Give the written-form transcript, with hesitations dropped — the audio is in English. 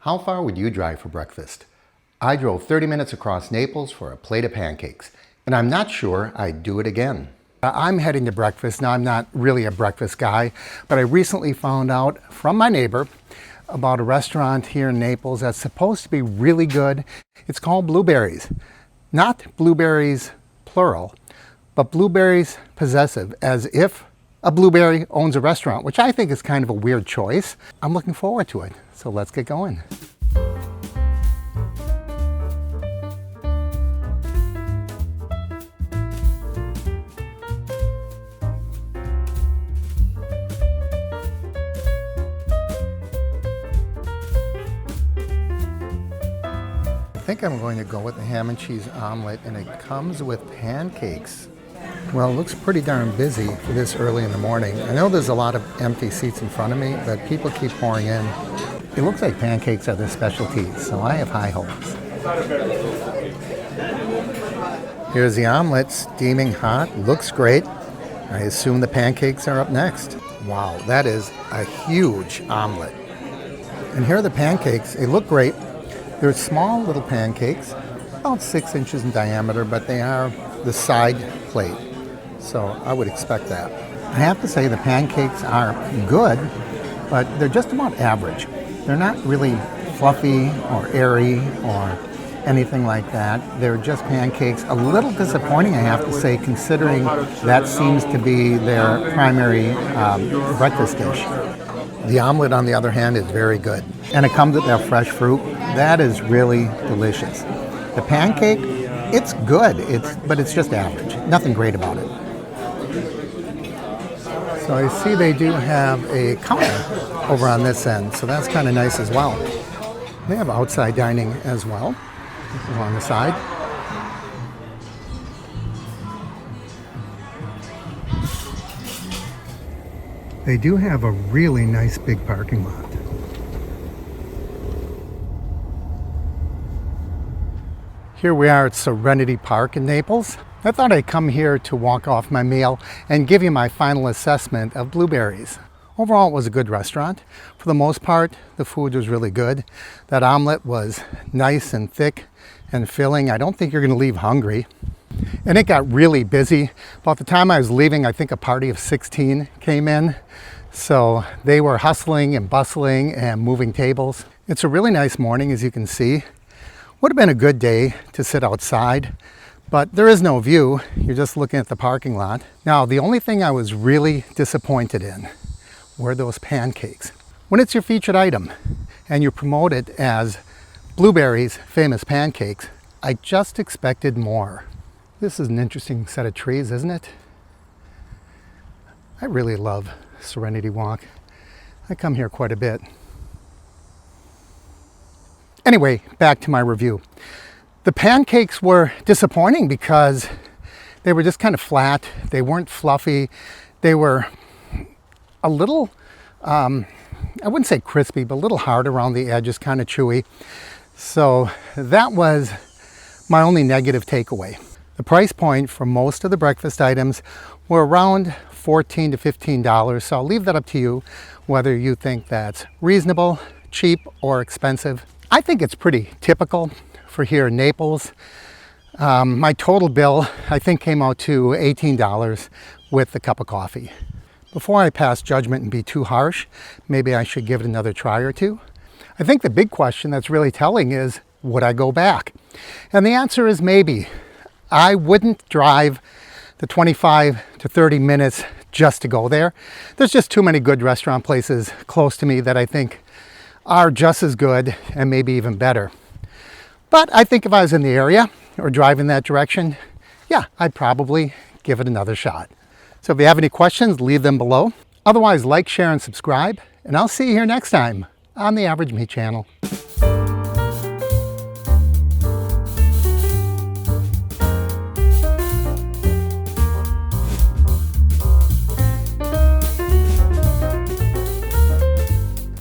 How far would you drive for breakfast? I drove 30 minutes across Naples for a plate of pancakes, and I'm not sure I'd do it again. I'm heading to breakfast. Now, I'm not really a breakfast guy, but I recently found out from my neighbor about a restaurant here in Naples that's supposed to be really good. It's called Blueberries. Not blueberries plural, but blueberries possessive, as if a blueberry owns a restaurant, which I think is kind of a weird choice. I'm looking forward to it, so let's get going. I think I'm going to go with the ham and cheese omelet, and it comes with pancakes. Well, it looks pretty darn busy for this early in the morning. I know there's a lot of empty seats in front of me, but people keep pouring in. It looks like pancakes are their specialty, so I have high hopes. Here's the omelet, steaming hot, looks great. I assume the pancakes are up next. Wow, that is a huge omelet. And here are the pancakes. They look great. They're small little pancakes, about 6 inches in diameter, but they are the side plate, so I would expect that. I have to say the pancakes are good, but they're just about average. They're not really fluffy or airy or anything like that. They're just pancakes. A little disappointing, I have to say, considering that seems to be their primary breakfast dish. The omelet, on the other hand, is very good. And it comes with that fresh fruit. That is really delicious. The pancake, it's good, but it's just average. Nothing great about it. So I see they do have a counter over on this end, so that's kind of nice as well. They have outside dining as well, along the side. They do have a really nice big parking lot. Here we are at Serenity Park in Naples. I thought I'd come here to walk off my meal and give you my final assessment of Blueberries. Overall, it was a good restaurant. For the most part, the food was really good. That omelet was nice and thick and filling. I don't think you're going to leave hungry. And it got really busy. About the time I was leaving, I think a party of 16 came in. So they were hustling and bustling and moving tables. It's a really nice morning, as you can see. Would have been a good day to sit outside, but there is no view. You're just looking at the parking lot. Now, the only thing I was really disappointed in were those pancakes. When it's your featured item and you promote it as Blueberries' famous pancakes, I just expected more. This is an interesting set of trees, isn't it? I really love Serenity Walk. I come here quite a bit. Anyway, back to my review. The pancakes were disappointing because they were just kind of flat. They weren't fluffy. They were a little, I wouldn't say crispy, but a little hard around the edges, kind of chewy. So that was my only negative takeaway. The price point for most of the breakfast items were around $14 to $15, so I'll leave that up to you, whether you think that's reasonable, cheap, or expensive. I think it's pretty typical for here in Naples. My total bill, I think, came out to $18 with the cup of coffee. Before I pass judgment and be too harsh, maybe I should give it another try or two. I think the big question that's really telling is, would I go back? And the answer is maybe. I wouldn't drive the 25 to 30 minutes just to go there. There's just too many good restaurant places close to me that I think are just as good and maybe even better. But I think if I was in the area or driving that direction, yeah, I'd probably give it another shot. So if you have any questions, leave them below. Otherwise, like, share, and subscribe, and I'll see you here next time on the Average Me channel.